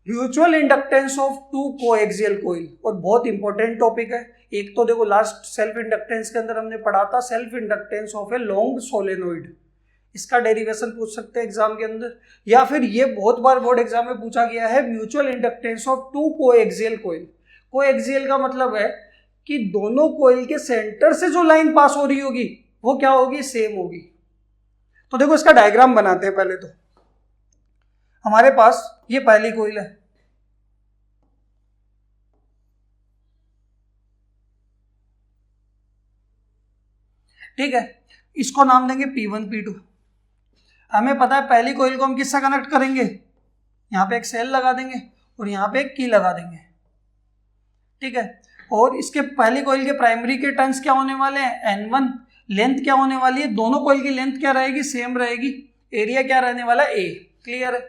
Mutual inductance of two coaxial coil, और बहुत important topic है। एक तो देखो लास्ट सेल्फ इंडक्टेंस के अंदर हमने पढ़ा था self inductance of a long solenoid, इसका डेरिवेशन पूछ सकते हैं एग्जाम के अंदर, या फिर ये बहुत बार बोर्ड एग्जाम में पूछा गया है mutual inductance of two coaxial coil. Coaxial का मतलब है कि दोनों कोइल के सेंटर से जो लाइन पास हो रही होगी वो क्या होगी, सेम होगी। तो देखो इसका डायग्राम बनाते हैं। पहले तो हमारे पास ये पहली कोइल है, ठीक है, इसको नाम देंगे P1 P2। हमें पता है पहली कोइल को हम किससे कनेक्ट करेंगे, यहाँ पे एक सेल लगा देंगे और यहाँ पे एक की लगा देंगे, ठीक है। और इसके पहली कोइल के प्राइमरी के टर्न्स क्या होने वाले हैं, N1। लेंथ क्या होने वाली है, दोनों कोइल की लेंथ क्या रहेगी, सेम रहेगी। एरिया क्या रहने वाला है, A। क्लियर है।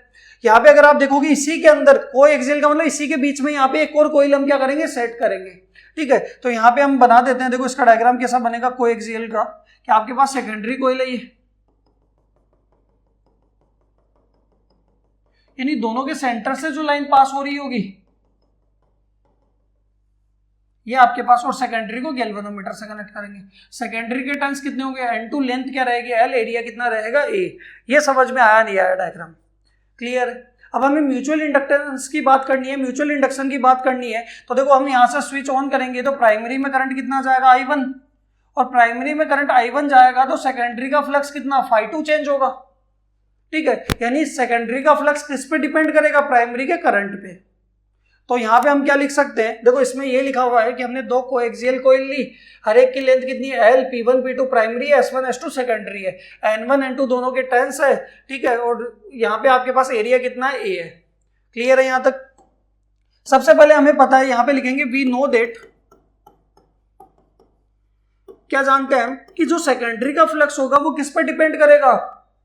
यहाँ पे अगर आप देखोगे इसी के अंदर कोएक्सियल का मतलब इसी के बीच में यहाँ पे एक और कोइल हम क्या करेंगे, सेट करेंगे, ठीक है। तो यहाँ पे हम बना देते हैं। देखो इसका डायग्राम कैसा बनेगा कोएक्सियल का, कि आपके पास सेकेंडरी कोइल है यानी दोनों के सेंटर से जो लाइन पास हो रही होगी ये आपके पास, और सेकेंडरी को गैल्वेनोमीटर से कनेक्ट करेंगे। सेकेंडरी के टर्न्स कितने होंगे, N2, लेंथ क्या रहेगी L, एरिया कितना रहेगा A। ये समझ में आया नहीं आया डायग्राम, क्लियर। अब हमें म्यूचुअल इंडक्टेंस की बात करनी है, म्यूचुअल इंडक्शन की बात करनी है। तो देखो हम यहाँ से स्विच ऑन करेंगे तो प्राइमरी में करंट कितना जाएगा, I1, और प्राइमरी में करंट I1 जाएगा तो सेकेंडरी का फ्लक्स कितना, φ2 चेंज होगा, ठीक है। यानी सेकेंडरी का फ्लक्स किस पे डिपेंड करेगा, प्राइमरी के करंट पे। तो यहाँ पे हम क्या लिख सकते हैं, देखो इसमें ये लिखा हुआ है कि हमने दो कोएक्सियल कोइल ली, हर एक की लेंथ कितनी है L, P1 P2 प्राइमरी है, S1 S2 सेकेंडरी है, N1 N2 दोनों के टर्न्स है, ठीक है। और यहाँ पे आपके पास एरिया कितना है, A है। क्लियर है यहाँ तक। सबसे पहले हमें पता है, यहाँ पे लिखेंगे वी नो दैट, क्या जानते हैं हम कि जो सेकेंडरी का फ्लक्स होगा वो किस पर डिपेंड करेगा,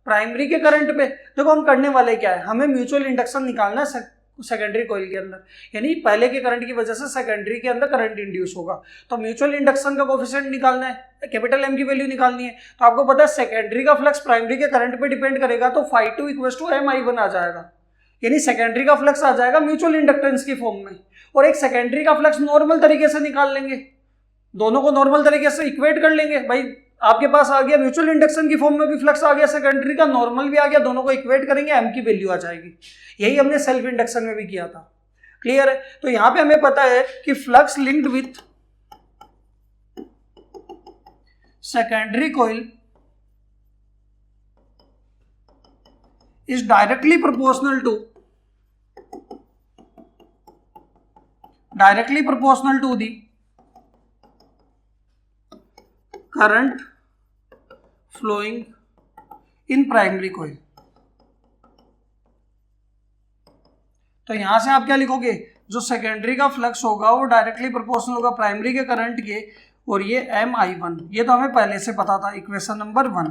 प्राइमरी के करंट पे। देखो हम करने वाले क्या है, हमें म्यूचुअल इंडक्शन निकालना है सेकेंडरी कोइल के अंदर, यानी पहले के करंट की वजह से सेकेंडरी के अंदर करंट इंड्यूस होगा। तो म्यूचुअल इंडक्शन का कोएफिशिएंट निकालना है, कैपिटल M की वैल्यू निकालनी है। तो आपको पता है सेकेंडरी का फ्लक्स प्राइमरी के करंट पे डिपेंड करेगा, तो φ2 = M_I1 आ जाएगा, यानी सेकेंडरी का फ्लक्स आ जाएगा म्यूचुअल इंडक्टेंस की फॉर्म में। और एक सेकेंडरी का फ्लक्स नॉर्मल तरीके से निकाल लेंगे, दोनों को नॉर्मल तरीके से इक्वेट कर लेंगे। भाई आपके पास आ गया म्यूचुअल इंडक्शन की फॉर्म में भी फ्लक्स आ गया, सेकेंडरी का नॉर्मल भी आ गया, दोनों को इक्वेट करेंगे, M की वैल्यू आ जाएगी। यही हमने सेल्फ इंडक्शन में भी किया था, क्लियर है। तो यहां पे हमें पता है कि flux linked with secondary coil is directly proportional to the current flowing in primary coil. तो यहां से आप क्या लिखोगे, जो सेकेंडरी का फ्लक्स होगा वो डायरेक्टली प्रोपोर्शनल होगा प्राइमरी के करंट के, और ये M_I1, ये तो हमें पहले से पता था, इक्वेशन नंबर 1,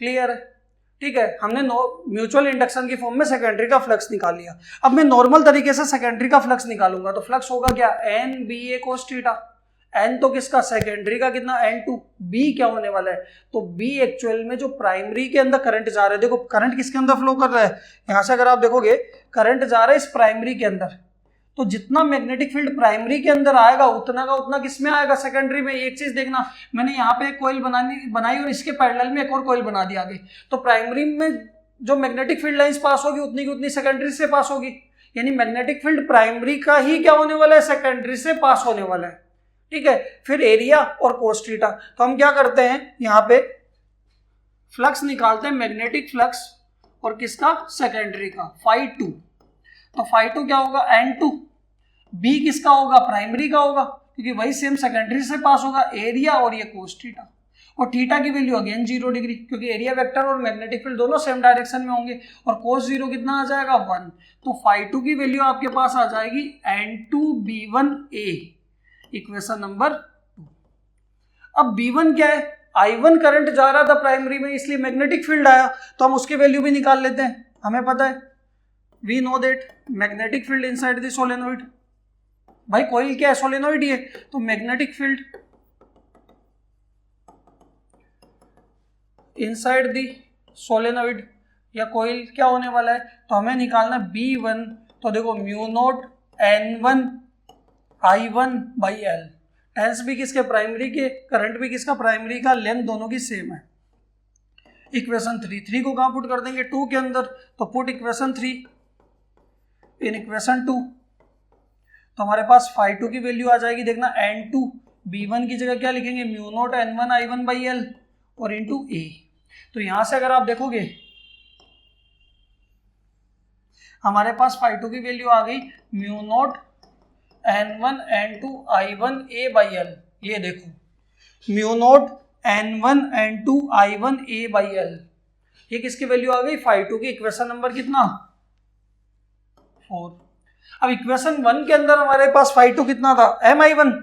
क्लियर है, ठीक है। हमने म्यूचुअल इंडक्शन की फॉर्म में सेकेंडरी का फ्लक्स निकाल लिया। अब मैं नॉर्मल तरीके से सेकेंडरी का फ्लक्स निकालूंगा, तो फ्लक्स होगा क्या, NBA cos थीटा। N तो किसका, सेकेंडरी का कितना, N2। B क्या होने वाला है, तो B एक्चुअल में जो प्राइमरी के अंदर करंट जा रहा है, देखो करंट किसके अंदर फ्लो कर रहा है, यहां से अगर आप देखोगे करंट जा रहा है इस प्राइमरी के अंदर, तो जितना मैग्नेटिक फील्ड प्राइमरी के अंदर आएगा उतना का उतना किसमें आएगा, सेकेंडरी में। एक चीज देखना, मैंने यहाँ पे एक कोइल बनाई और इसके पैरेलल में एक और कोइल बना दिया आगे, तो प्राइमरी में जो मैग्नेटिक फील्ड लाइंस पास होगी उतनी की उतनी सेकेंडरी से पास होगी, यानी मैग्नेटिक फील्ड प्राइमरी का ही क्या होने वाला है, सेकेंडरी से पास होने वाला है, ठीक है। फिर एरिया और cos थीटा, तो हम क्या करते हैं, यहाँ पे फ्लक्स निकालते हैं, मैग्नेटिक फ्लक्स और किसका, सेकेंडरी का, φ2। तो φ2 क्या होगा, N2। B किसका होगा, प्राइमरी का होगा, क्योंकि वही सेम सेकेंडरी से पास होगा, एरिया और ये cos थीटा। और थीटा की वैल्यू अगेन 0 डिग्री, क्योंकि एरिया वेक्टर और मैग्नेटिक फील्ड दोनों सेम डायरेक्शन में होंगे, और cos 0 कितना आ जाएगा, 1। तो φ2 की वैल्यू आपके पास आ जाएगी N2B1A, इक्वेशन नंबर 2। अब B1 क्या है, I1 करंट जा रहा था प्राइमरी में, इसलिए मैग्नेटिक फील्ड आया, तो हम उसकी वैल्यू भी निकाल लेते हैं। हमें पता है we know that magnetic field inside the solenoid, भाई कोइल क्या है, सोलेनोइड ही है, तो magnetic field inside the solenoid या कोइल क्या होने वाला है, तो हमें निकालना B1 तो देखो mu not N1 I1 by L, टेंस भी किसके प्राइमरी के, करंट भी किसका प्राइमरी का, लेंथ दोनों की सेम है। इक्वेशन 3 को कहाँ पुट कर देंगे, 2 के अंदर, तो पुट इक्वेशन 3 इन इक्वेशन 2, तो हमारे पास फाई 2 की वैल्यू आ जाएगी, देखना N2 B1 की जगह क्या लिखेंगे, mu not N1 I1 by L और इंटू ए। तो यहां से अगर आप देखोगे हमारे पास फाई 2 की वैल्यू आ गई mu not N1 N2 I1 A by L, ये देखो mu not N1 N2 I1 A by L, ये किसकी वैल्यू आ गई, फाई 2 की। इक्वेशन नंबर कितना, 4। अब इक्वेशन 1 के अंदर हमारे पास फाई 2 कितना था, MI1।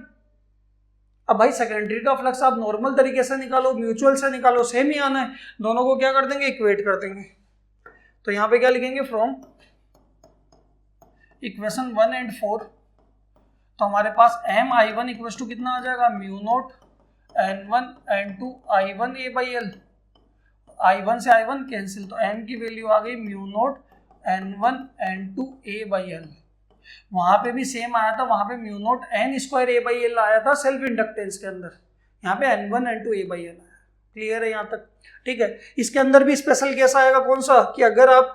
अब भाई सेकेंडरी का फ्लक्स आप नॉर्मल तरीके से निकालो, म्यूचुअल से निकालो, सेम ही आना है, दोनों को क्या कर देंगे, इक्वेट कर देंगे। तो यहां पे क्या लिखेंगे, फ्रॉम इक्वेशन 1 एंड 4, तो हमारे पास MI1 इक्वल टू कितना आ जाएगा, mu not N1 N2 I1 A by L, I1 से I1 कैंसिल, तो M की वैल्यू आ गई mu not N1 N2 A by L. वहां पे भी सेम आया था, वहां पे mu naught N square A by L आया था सेल्फ इंडक्टेंस के अंदर, यहाँ पे N1 N2 A by L आया। क्लियर है यहाँ तक, ठीक है। इसके अंदर भी स्पेशल केस आएगा, कौन सा, कि अगर आप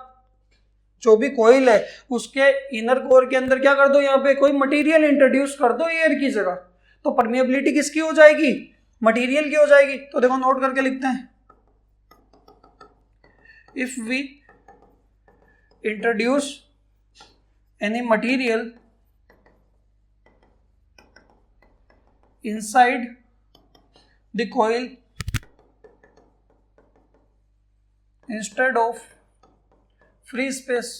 जो भी कोयल है उसके इनर कोर के अंदर क्या कर दो, यहाँ पे कोई मटेरियल इंट्रोड्यूस कर दो एयर की जगह, तो परमिएबिलिटी किसकी हो जाएगी, मटेरियल की हो जाएगी। तो देखो नोट करके लिखते हैं, if we introduce any material inside the coil instead of free space,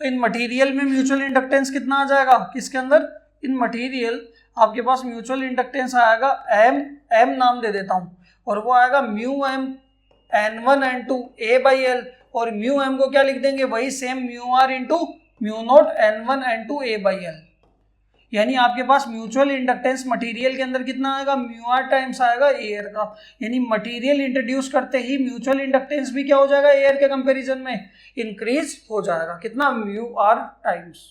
तो इन मटेरियल में म्यूचुअल इंडक्टेंस कितना आ जाएगा, किसके अंदर, इन मटेरियल आपके पास म्यूचुअल इंडक्टेंस आएगा M नाम दे देता हूं, और वो आएगा mu M N1 N2 A by L, और म्यू M को क्या लिख देंगे, वही same mu R into mu not N1 N2 A by L. यानी आपके पास म्यूचुअल इंडक्टेंस मटेरियल के अंदर कितना आएगा, म्यू आर टाइम्स आएगा एयर का, यानी मटेरियल इंट्रोड्यूस करते ही म्यूचुअल इंडक्टेंस भी क्या हो जाएगा, एयर के कंपैरिजन में इंक्रीज हो जाएगा, कितना, म्यू आर टाइम्स।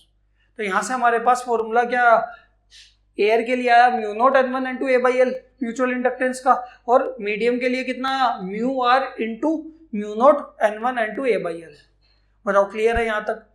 तो यहां से हमारे पास फॉर्मूला क्या एयर के लिए आया, mu not N1 N2 A by L mutual inductance का, और मीडियम के लिए कितना आया, mu R into mu not N1 N2 A by L. बताओ क्लियर है यहाँ तक।